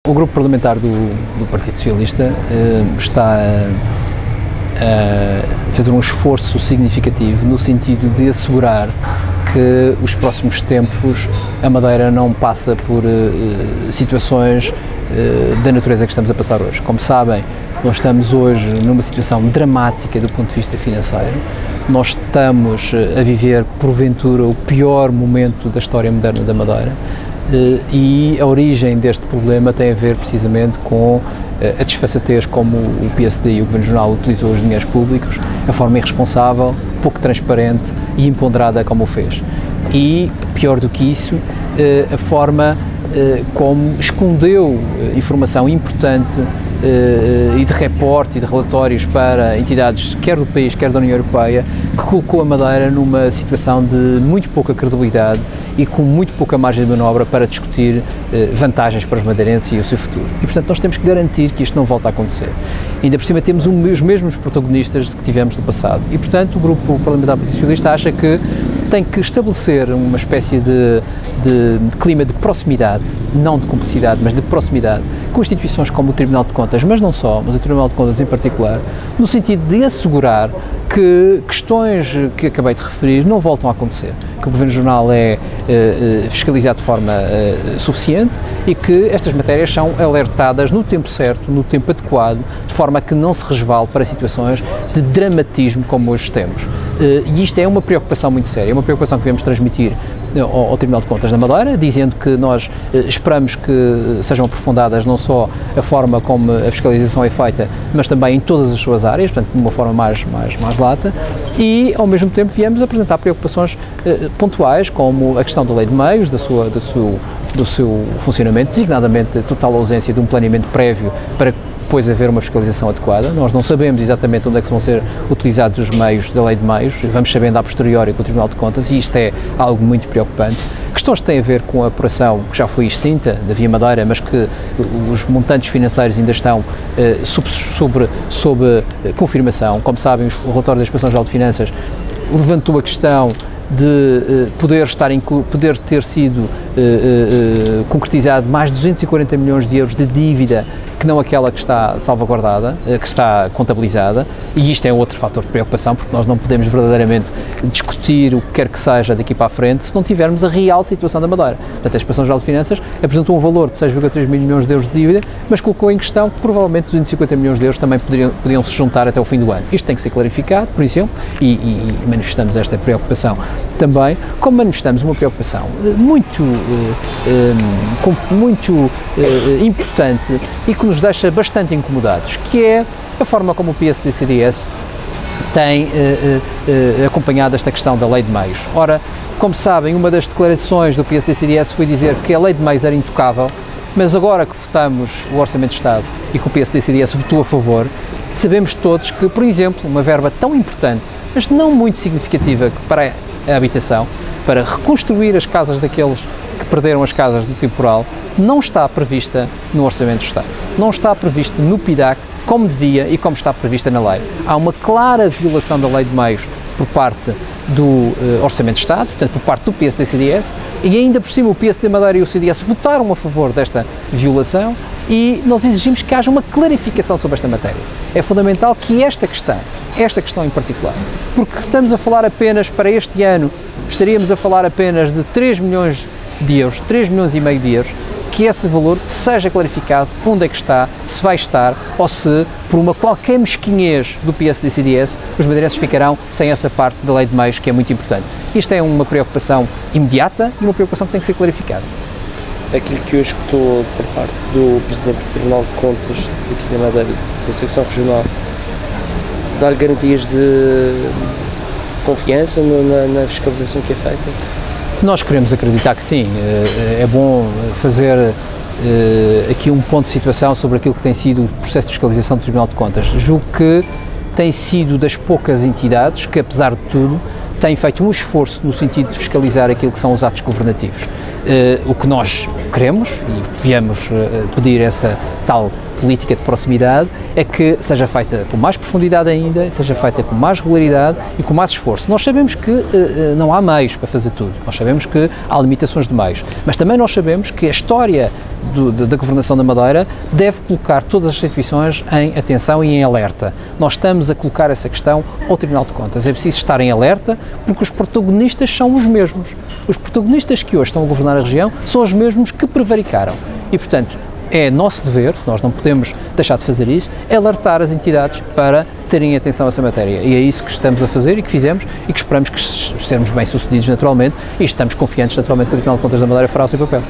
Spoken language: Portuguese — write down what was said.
O grupo parlamentar do Partido Socialista está a fazer um esforço significativo no sentido de assegurar que os próximos tempos a Madeira não passa por situações da natureza que estamos a passar hoje. Como sabem, nós estamos hoje numa situação dramática do ponto de vista financeiro. Nós estamos a viver, porventura, o pior momento da história moderna da Madeira. E a origem deste problema tem a ver precisamente com a desfaçatez como o PSD e o Governo Regional utilizou os dinheiros públicos, a forma irresponsável, pouco transparente e imponderada como o fez. E, pior do que isso, a forma como escondeu informação importante e de reporte e de relatórios para entidades quer do país, quer da União Europeia, que colocou a Madeira numa situação de muito pouca credibilidade e com muito pouca margem de manobra para discutir vantagens para os madeirenses e o seu futuro. E, portanto, nós temos que garantir que isto não volta a acontecer. Ainda por cima temos os mesmos protagonistas que tivemos no passado e, portanto, o Grupo Parlamentar do Partido Socialista acha que tem que estabelecer uma espécie de clima de proximidade, não de cumplicidade, mas de proximidade, com instituições como o Tribunal de Contas, mas não só, mas o Tribunal de Contas em particular, no sentido de assegurar que questões que acabei de referir não voltam a acontecer, que o Governo Regional é fiscalizado de forma suficiente e que estas matérias são alertadas no tempo certo, no tempo adequado, de forma a que não se resvale para situações de dramatismo como hoje temos. E isto é uma preocupação muito séria, é uma preocupação que devemos transmitir ao Tribunal de Contas da Madeira, dizendo que nós esperamos que sejam aprofundadas não só a forma como a fiscalização é feita, mas também em todas as suas áreas, portanto, de uma forma mais lata, e ao mesmo tempo viemos apresentar preocupações pontuais, como a questão da lei de meios, do seu funcionamento, designadamente a total ausência de um planeamento prévio para depois haver uma fiscalização adequada. Nós não sabemos exatamente onde é que vão ser utilizados os meios da lei de meios, vamos sabendo a posteriori com o Tribunal de Contas, e isto é algo muito preocupante. Questões que têm a ver com a apuração que já foi extinta da Via Madeira, mas que os montantes financeiros ainda estão sob confirmação. Como sabem, o relatório da Inspeção Geral de Finanças levantou a questão de poder ter sido concretizado mais de 240 milhões de euros de dívida que não aquela que está salvaguardada, que está contabilizada, e isto é outro fator de preocupação, porque nós não podemos verdadeiramente discutir o que quer que seja daqui para a frente se não tivermos a real situação da Madeira. Portanto, a Inspeção Geral de Finanças apresentou um valor de 6,3 mil milhões de euros de dívida, mas colocou em questão que provavelmente 250 milhões de euros também podiam se juntar até o fim do ano. Isto tem que ser clarificado, por exemplo, e manifestamos esta preocupação também, como manifestamos uma preocupação muito importante e que nos deixa bastante incomodados, que é a forma como o PSD-CDS tem acompanhado esta questão da lei de meios. Ora, como sabem, uma das declarações do PSD-CDS foi dizer que a lei de meios era intocável, mas agora que votamos o Orçamento de Estado e que o PSD-CDS votou a favor, sabemos todos que, por exemplo, uma verba tão importante, mas não muito significativa para a habitação, para reconstruir as casas daqueles que perderam as casas no temporal, não está prevista no Orçamento de Estado. Não está prevista no PIDAC como devia e como está prevista na lei. Há uma clara violação da lei de meios por parte do Orçamento de Estado, portanto, por parte do PSD-CDS, e ainda por cima o PSD Madeira e o CDS votaram a favor desta violação e nós exigimos que haja uma clarificação sobre esta matéria. É fundamental que esta questão em particular, porque estamos a falar apenas para este ano, estaríamos a falar apenas de 3 milhões de euros, 3 milhões e meio de euros, que esse valor seja clarificado onde é que está, se vai estar ou se, por uma qualquer mesquinhez do PSD-CDS, os madeirenses ficarão sem essa parte da lei de meios que é muito importante. Isto é uma preocupação imediata e uma preocupação que tem que ser clarificada. Aquilo que eu escutou por parte do Presidente do Tribunal de Contas daqui da Madeira, da secção regional, dar garantias de confiança na fiscalização que é feita? Nós queremos acreditar que sim. É bom fazer aqui um ponto de situação sobre aquilo que tem sido o processo de fiscalização do Tribunal de Contas. Julgo que tem sido das poucas entidades que, apesar de tudo, têm feito um esforço no sentido de fiscalizar aquilo que são os atos governativos. O que nós queremos, e viemos pedir essa tal política de proximidade, é que seja feita com mais profundidade ainda, seja feita com mais regularidade e com mais esforço. Nós sabemos que não há meios para fazer tudo, nós sabemos que há limitações de meios, mas também nós sabemos que a história da governação da Madeira deve colocar todas as instituições em atenção e em alerta. Nós estamos a colocar essa questão ao Tribunal de Contas. É preciso estar em alerta porque os protagonistas são os mesmos. Os protagonistas que hoje estão a governar a região são os mesmos que prevaricaram. E, portanto, é nosso dever, nós não podemos deixar de fazer isso, é alertar as entidades para terem atenção a essa matéria. E é isso que estamos a fazer e que fizemos e que esperamos que sermos bem-sucedidos naturalmente e estamos confiantes naturalmente que o Tribunal de Contas da Madeira fará o seu papel.